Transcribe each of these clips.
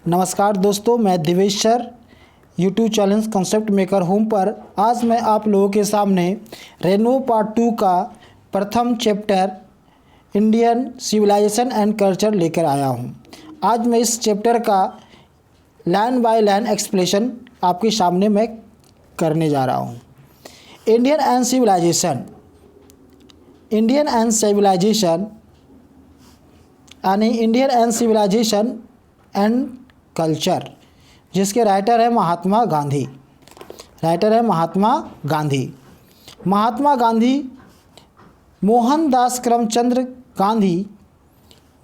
नमस्कार दोस्तों, मैं Divesh sir YouTube channel concept maker home पर आज मैं आप लोगों के सामने रेनो पार्ट 2 का प्रथम chapter Indian civilisation and culture लेकर आया हूं। आज मैं इस चैप्टर का लाइन बाय लाइन एक्सप्लेनेशन आपके सामने मैं करने जा रहा हूं। Indian and civilization and culture, जिसके राइटर है महात्मा गांधी। महात्मा गांधी मोहनदास करमचंद गांधी,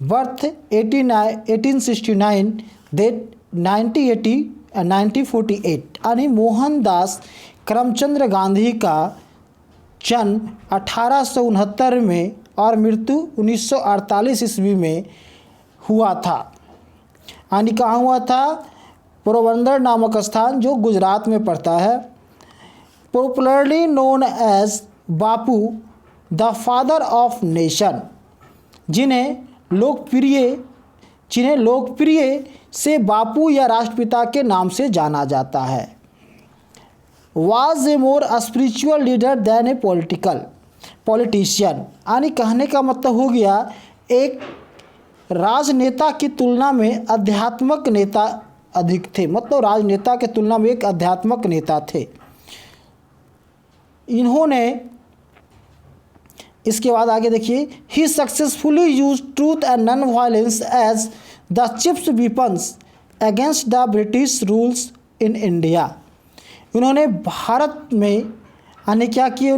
बर्थ 1869 डेट 1948 यानी मोहनदास करमचंद गांधी का जन्म 1869 में और मृत्यु 1948 ईस्वी में हुआ था। यानी कहाँ हुआ था? पोरबंदर नामक स्थान जो गुजरात में पड़ता है। Popularly known as Bapu the father of nation, जिन्हें लोकप्रिय से बापू या राष्ट्रपिता के नाम से जाना जाता है। Was a more spiritual leader than a politician, यानी कहने का मतलब हो गया एक राजनेता की तुलना में आध्यात्मिक नेता अधिक थे, मतलब राजनेता की तुलना में एक आध्यात्मिक नेता थे। इन्होंने इसके बाद आगे देखिए, he successfully use truth and non violence as the chief weapons against the British rules in India. इन्होंने भारत में यानी क्या किए,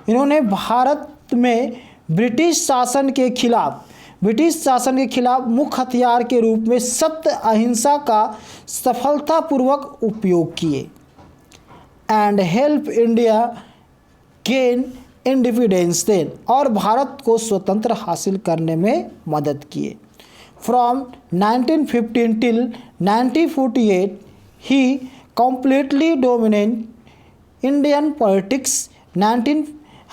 इन्होंने भारत में ब्रिटिश शासन के खिलाफ मुख्य हथियार के रूप में सत्य अहिंसा का सफलतापूर्वक उपयोग किए। And help India gain independence then, और भारत को स्वतंत्र हासिल करने में मदद किए। From 1915 till 1948 he completely dominate Indian politics.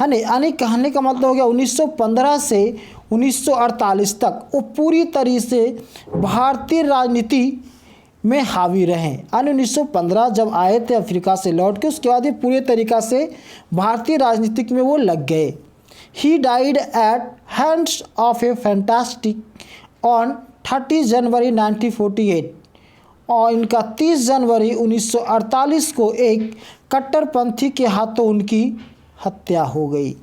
यानी कहने का मतलब हो गया 1915 से 1948 तक वो पूरी तरीके से भारतीय राजनीति में हावी रहे। यानी 1915 जब आए थे अफ्रीका से लौट के, उसके बाद ये पूरे तरीक़ा से भारतीय राजनीतिक में वो लग गए। He died eight hands of A fantastic on 30 जनवरी 1948, और इनका 30 जनवरी 1948 को एक कट्टरपंथी के हाथों उनकी हत्या हो गई।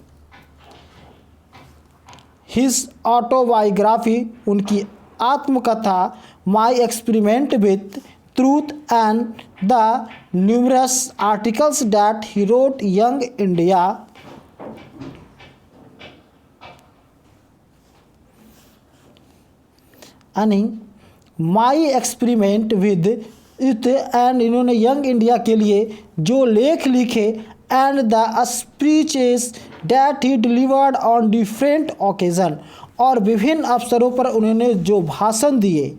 हिज ऑटोबायोग्राफी, उनकी आत्मकथा my experiment with truth and the numerous articles that he wrote Young India, यानी माई एक्सपेरिमेंट विद एंड इन्होंने यंग इंडिया के लिए जो लेख लिखे, and the speeches that he delivered on different occasion, और विभिन्न अवसरों पर उन्होंने जो भाषण दिए।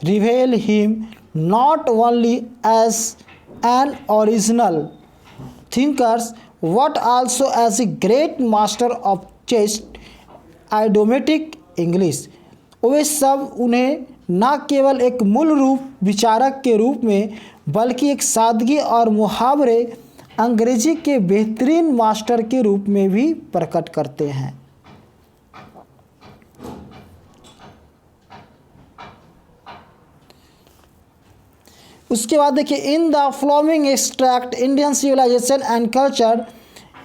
Reveal him not only as an original thinkers but also as a great master of chaste idiomatic English. वे सब उन्हें न केवल एक मूल रूप विचारक के रूप में, बल्कि एक सादगी और मुहावरे अंग्रेजी के बेहतरीन मास्टर के रूप में भी प्रकट करते हैं। उसके बाद देखिए, in the following extract Indian civilisation and culture,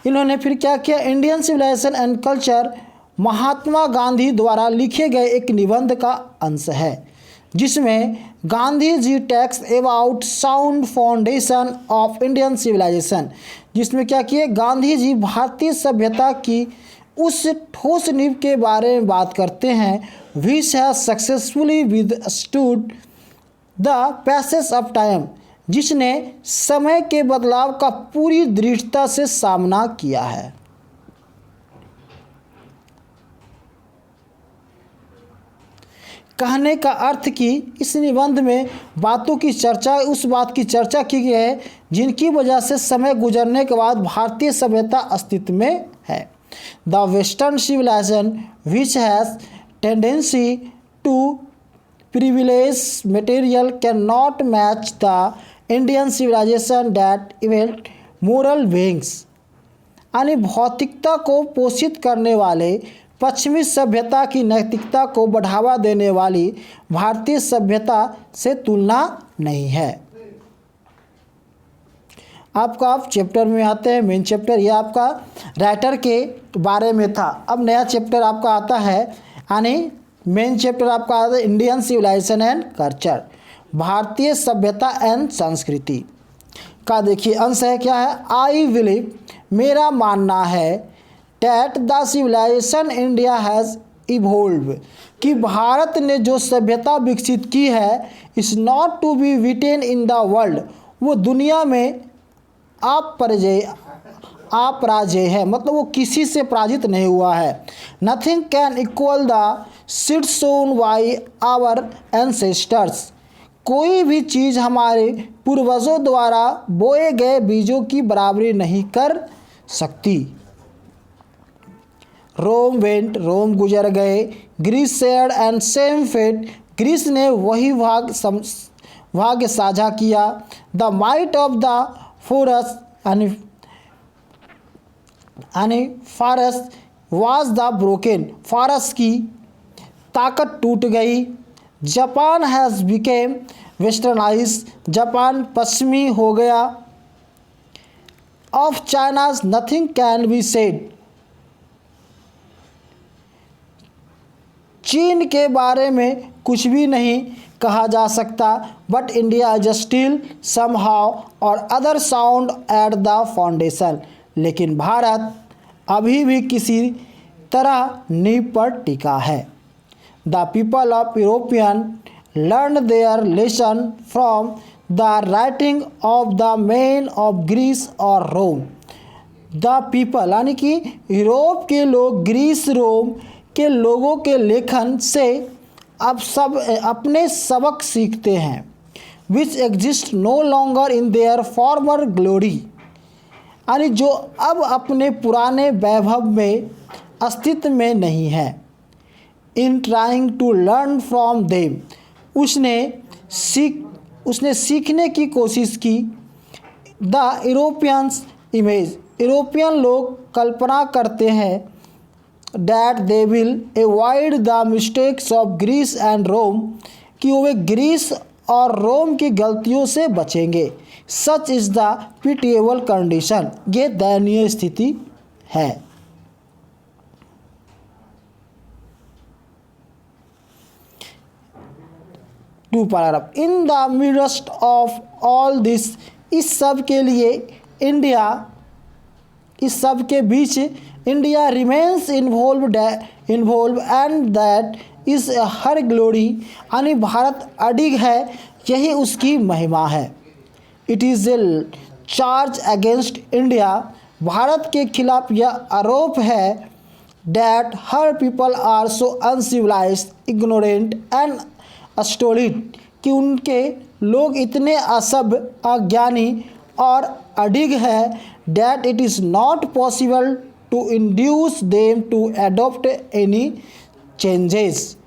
इन्होंने फिर क्या किया? Indian civilisation and culture Mahatma Gandhi द्वारा लिखे गए एक निबंध का अंश है, जिसमें Gandhi ji talks about sound foundation of Indian civilisation, जिसमें क्या किए? गांधी जी भारतीय सभ्यता की उस ठोस नींव के बारे में बात करते हैं, which has successfully withstood the passage of time, जिसने समय के बदलाव का पूरी दृढ़ता से सामना किया है। कहने का अर्थ कि इस निबंध में उस बात की चर्चा की गई है जिनकी वजह से समय गुजरने के बाद भारतीय सभ्यता अस्तित्व में है। The western civilization which has tendency to privileged material cannot match the Indian civilization that evolved moral beings। यानी भौतिकता को पोषित करने वाले पश्चिमी सभ्यता की नैतिकता को बढ़ावा देने वाली भारतीय सभ्यता से तुलना नहीं है। आपका आप चैप्टर में आते हैं, मेन चैप्टर यह आपका राइटर के बारे में था। अब नया चैप्टर आपका आता है, यानी मेन चैप्टर आपका आता है इंडियन सिविलाइजेशन एंड कल्चर, भारतीय सभ्यता एंड संस्कृति का। देखिए अंश है क्या है, आई बिलीव, मेरा मानना है, that the civilization India has evolve, कि भारत ने जो सभ्यता विकसित की है, is not to be beaten in the world, वो दुनिया में अपराजय है, मतलब वो किसी से पराजित नहीं हुआ है। Nothing can equal the seed sown by our ancestors, कोई भी चीज़ हमारे पूर्वजों द्वारा बोए गए बीजों की बराबरी नहीं कर सकती। रोम वेंट, रोम गुजर गए, Greece shared and same fate, Greece ने वही भाग्य साझा किया। The might of the Pharaohs यानी फारस वाज द ब्रोकन, फारस की ताकत टूट गई। Japan has become westernize, Japan पश्चिमी हो गया। Of China's nothing can be said, चीन के बारे में कुछ भी नहीं कहा जा सकता। But India is still somehow or other sound at the foundation, लेकिन भारत अभी भी किसी तरह नींव पर टिका है। The people of European learn their lesson from the writing of the man of Greece और रोम। द पीपल यानी कि यूरोप के लोग ग्रीस रोम के लोगों के लेखन से अब सब अपने सबक सीखते हैं। Which exist no longer in their former glory, यानी जो अब अपने पुराने वैभव में अस्तित्व में नहीं है। In trying to learn from them, उसने सीखने की कोशिश की। द यूरोपियंस इमेज, यूरोपियन लोग कल्पना करते हैं that they will avoid the mistakes of Greece and Rome, कि वे ग्रीस और रोम की गलतियों से बचेंगे। Such is the pitiable condition, ये दयनीय स्थिति है। Two paragraph, in the midst of all this, इस सब के लिए इंडिया, इस सब के बीच India remains immovable and that is her glory, यानी भारत अडिग है, यही उसकी महिमा है। It is a charge against India, Bharat के खिलाफ यह आरोप है that her people are so uncivilised, ignorant and stolid, कि उनके लोग इतने असभ्य, अज्ञानी और अडिग है। That it is not possible to induce them to adopt any changes,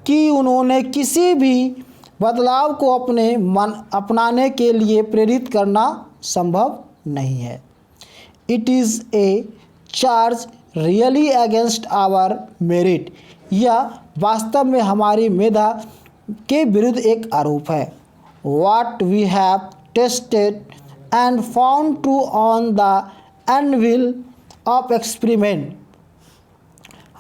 कि उन्होंने किसी भी बदलाव को अपने मन अपनाने के लिए प्रेरित करना संभव नहीं है। It is a charge really against our merit, यह वास्तव में हमारी मेधा के विरुद्ध एक आरोप है। What we have tested and found true on the anvil of experiment,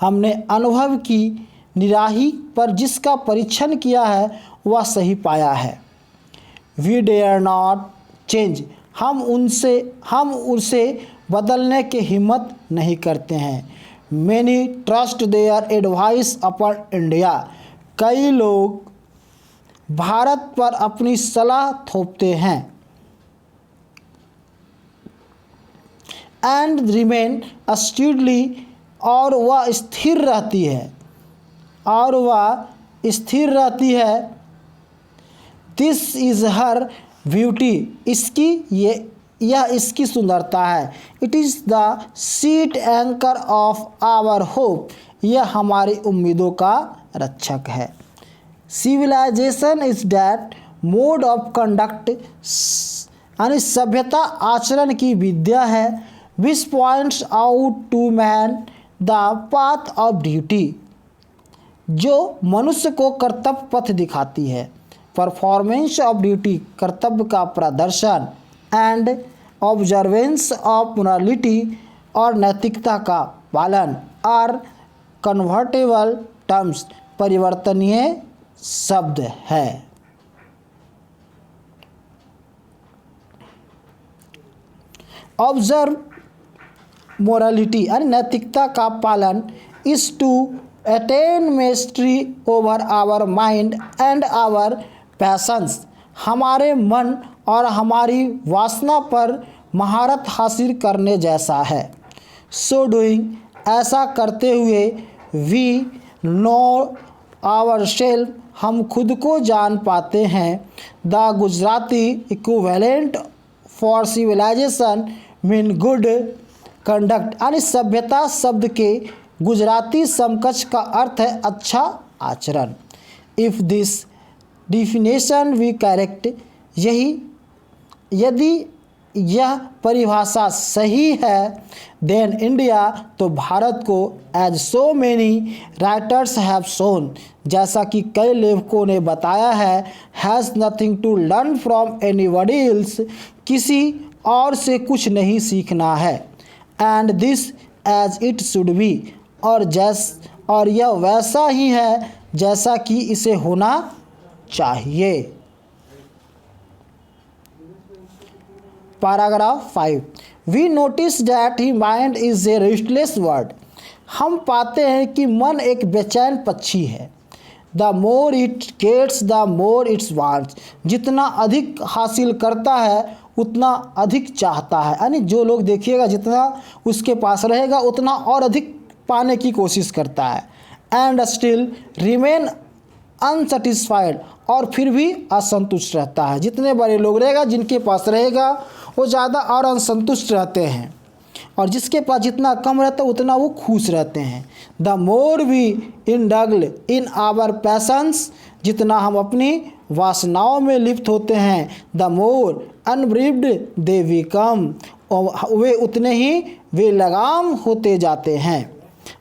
हमने अनुभव की निराही पर जिसका परीक्षण किया है वह सही पाया है। We dare not change, हम उसे बदलने की हिम्मत नहीं करते हैं। Many trust their advice upon India, कई लोग भारत पर अपनी सलाह थोपते हैं। एंड रिमेन स्टूडली, और वह स्थिर रहती है। दिस इज़ हर ब्यूटी, यह इसकी सुंदरता है। It is the sheet anchor of our hope, यह हमारी उम्मीदों का रक्षक है। Civilisation is that mode of conduct, यानी सभ्यता आचरण की विद्या है, which points out to man the path of duty, जो मनुष्य को कर्तव्य पथ दिखाती है, परफॉर्मेंस ऑफ ड्यूटी कर्तव्य का प्रदर्शन, एंड ऑब्जर्वेंस ऑफ मोरालिटी और नैतिकता का पालन, आर कन्वर्टेबल टर्म्स परिवर्तनीय शब्द है। ऑब्जर्व मोरालिटी यानी नैतिकता का पालन is to attain mastery over our mind and our passions, हमारे मन और हमारी वासना पर महारत हासिल करने जैसा है। सो डूइंग, ऐसा करते हुए, वी नो आवर सेल्फ, हम खुद को जान पाते हैं। The Gujarati equivalent for civilization mean good conduct, यानी सभ्यता शब्द के गुजराती समकक्ष का अर्थ है अच्छा आचरण। If this definition we correct, यदि यह परिभाषा सही है, देन इंडिया, तो भारत को, as so many writers have shown, जैसा कि कई लेखकों ने बताया है, has nothing to learn from anybody else, किसी और से कुछ नहीं सीखना है। And this as it should be, और यह वैसा ही है जैसा कि इसे होना चाहिए। Paragraph 5, we notice that he mind is a restless bird, हम पाते हैं कि मन एक बेचैन पक्षी है। The more it gets the more its wants, जितना अधिक हासिल करता है उतना अधिक चाहता है, यानी जो लोग देखिएगा जितना उसके पास रहेगा उतना और अधिक पाने की कोशिश करता है। एंड स्टिल रिमेन अनसेटिस्फाइड, और फिर भी असंतुष्ट रहता है। जितने बड़े लोग रहेगा, जिनके पास रहेगा वो ज़्यादा और असंतुष्ट रहते हैं, और जिसके पास जितना कम रहता है उतना वो खुश रहते हैं। The more we indulge in our passions, जितना हम अपनी वासनाओं में लिप्त होते हैं, द मोर अनब्रीव्ड दे बिकम, वे उतने ही वे लगाम होते जाते हैं।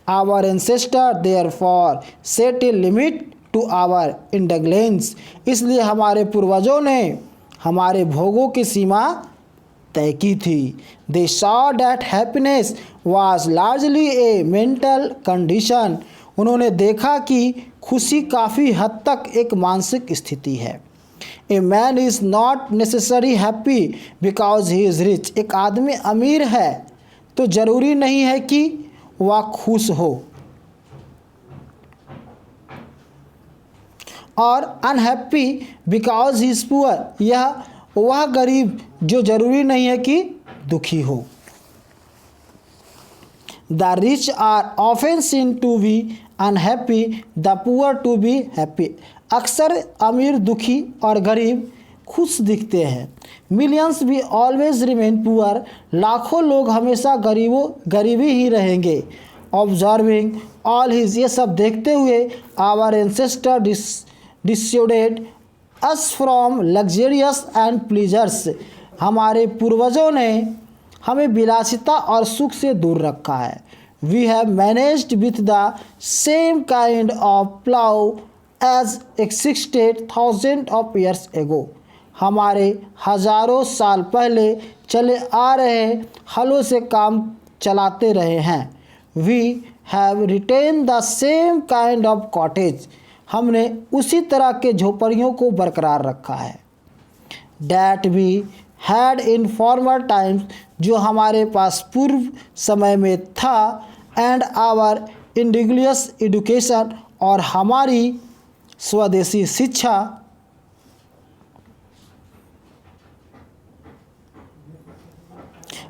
Our ancestor therefore set a limit to our indulgence, इसलिए हमारे पूर्वजों ने हमारे भोगों की सीमा तय की थी। They saw that happiness was largely A mental condition, उन्होंने देखा कि खुशी काफ़ी हद तक एक मानसिक स्थिति है। A man is not necessary happy because he is rich, एक आदमी अमीर है तो ज़रूरी नहीं है कि वह खुश हो, और unhappy because he is poor, यह वह गरीब जो जरूरी नहीं है कि दुखी हो। The rich are often seen to be unhappy, the poor to be happy, अक्सर अमीर दुखी और गरीब खुश दिखते हैं। मिलियंस भी ऑलवेज रिमेन पुअर, लाखों लोग हमेशा गरीबी ही रहेंगे। ऑब्जर्विंग ऑल हिज, ये सब देखते हुए, our ancestor dissuaded us from luxurious and pleasures, हमारे पूर्वजों ने हमें विलासिता और सुख से दूर रखा है। We have managed with the same kind of plough as existed thousand of years ago, हमारे हजारों साल पहले चले आ रहे हलों से काम चलाते रहे हैं। We have retained the same kind of cottage, हमने उसी तरह के झोपड़ियों को बरकरार रखा है। That we had in former times, जो हमारे पास पूर्व समय में था। एंड आवर इंडिविजुअल एजुकेशन, और हमारी स्वदेशी शिक्षा।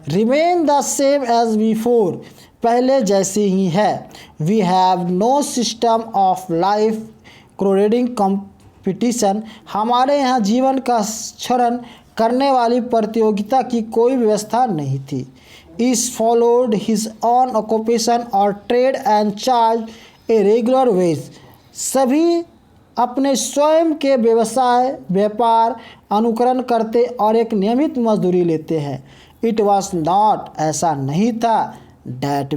Remain the same as before, पहले जैसी ही है। We have no system of life corroding competition, हमारे यहाँ जीवन का क्षरण करने वाली प्रतियोगिता की कोई व्यवस्था नहीं थी। Each followed his own occupation or trade and charge a regular wage, सभी अपने स्वयं के व्यापार अनुकरण करते और एक नियमित मजदूरी लेते हैं। इट वॉज नॉट, ऐसा नहीं था, that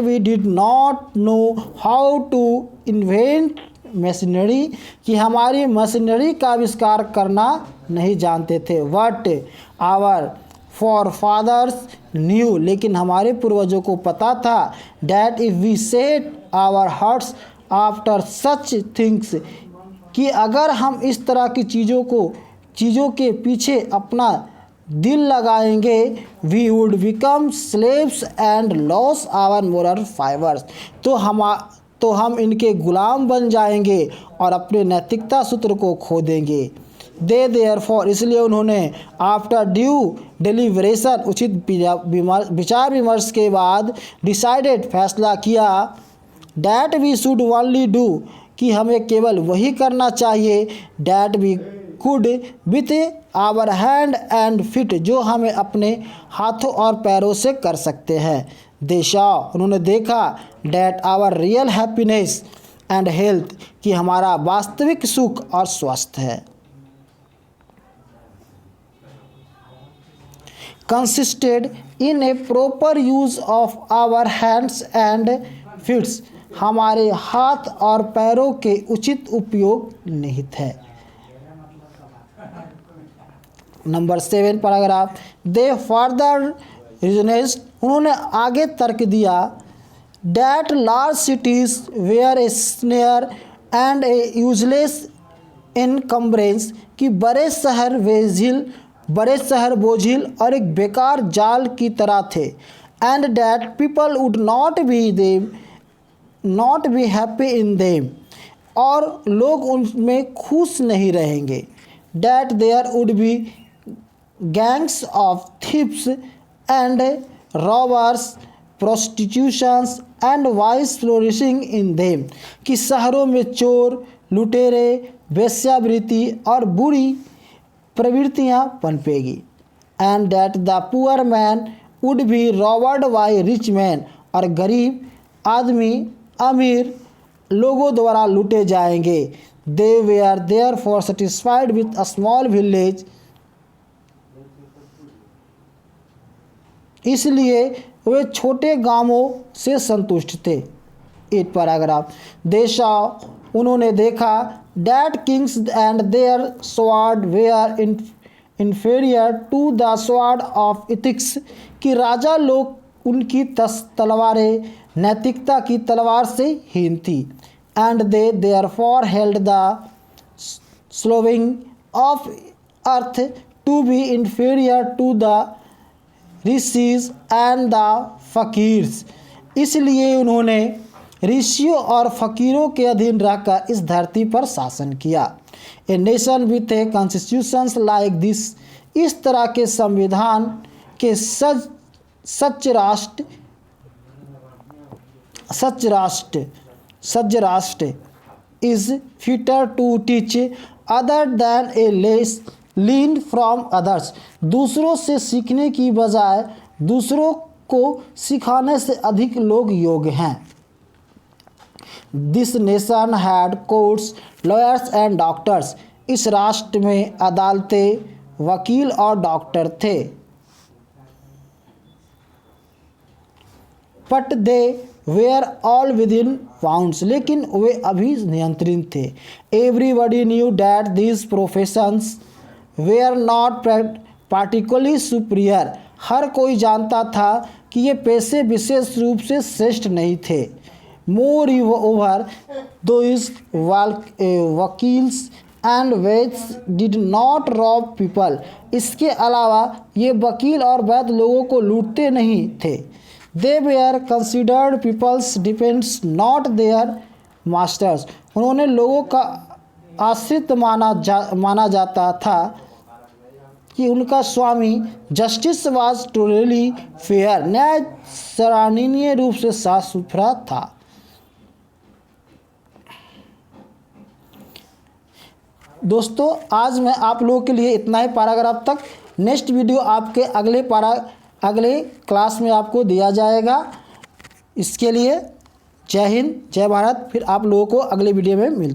we did not know how to invent machinery, कि हमारी मशीनरी का आविष्कार करना नहीं जानते थे। But our forefathers knew, लेकिन हमारे पूर्वजों को पता था। That if we set our hearts after such things, कि अगर हम इस तरह की चीज़ों के पीछे अपना दिल लगाएंगे, we would become slaves and lose our moral fibres, तो हम इनके गुलाम बन जाएंगे और अपने नैतिकता सूत्र को खो देंगे। दे देयरफॉर, इसलिए उन्होंने आफ्टर ड्यू डिलीवरेशन, उचित विचार विमर्श के बाद, डिसाइडेड, फैसला किया, that we should only do, कि हमें केवल वही करना चाहिए, that we could with our hand and feet, जो हमें अपने हाथों और पैरों से कर सकते हैं। दे सॉ, उन्होंने देखा, that our real happiness and health, कि हमारा वास्तविक सुख और स्वास्थ्य है, consisted in a proper use of our hands and feet, हमारे हाथ और पैरों के उचित उपयोग निहित है। Number 7 paragraph, they further reasoned, उन्होंने आगे तर्क दिया, that large cities were a snare and a useless encumbrance, कि बड़े शहर बोझिल और एक बेकार जाल की तरह थे। And that people would not be happy in them, और लोग उनमें खुश नहीं रहेंगे। That there would be gangs of thieves and robbers, prostitutions and vice flourishing in them, कि शहरों में चोर, लुटेरे, वेश्यावृत्ति और बुरी प्रवृत्तियाँ पनपेगी। And that the poor man would be robbed by rich man, और गरीब आदमी अमीर लोगों द्वारा लूटे जाएंगे। They were therefore satisfied with a small village, इसलिए वे छोटे गांवों से संतुष्ट थे। 8 पैराग्राफ, दे सॉ, उन्होंने देखा, that kings and their sword were inferior to the sword of ethics, कि राजा लोग उनकी तलवारें नैतिकता की तलवार से हीन थी। And they therefore held the slowing of earth to be inferior to the rishis and the fakirs, इसलिए उन्होंने ऋषियों और फकीरों के अधीन रहकर इस धरती पर शासन किया। A nation with a constitutions like this, इस तरह के संविधान के सच्च राष्ट्र is fitter to teach other than a less learn from others, दूसरों से सीखने की बजाय दूसरों को सिखाने से अधिक लोग योग्य हैं। This nation had courts, lawyers and doctors, इस राष्ट्र में अदालतें, वकील और डॉक्टर थे। But they were all within bounds, लेकिन वे अभी नियंत्रित थे। Everybody knew that this professions were not particularly superior, हर कोई जानता था कि ये पेशे विशेष रूप से श्रेष्ठ नहीं थे। Moreover those vakils and vaids did not rob people, इसके अलावा ये वकील और वैद्य लोगों को लूटते नहीं थे। They were considered people's dependants not their masters, उन्होंने लोगों का आश्रित माना जाता था कि उनका स्वामी। जस्टिस वाज टोटली फेयर, न्याय सराहनीय रूप से साफ सुथरा था। दोस्तों आज मैं आप लोगों के लिए इतना ही पैराग्राफ तक। नेक्स्ट वीडियो आपके अगले क्लास में आपको दिया जाएगा। इसके लिए जय हिंद, जय भारत। फिर आप लोगों को अगले वीडियो में मिलते हैं।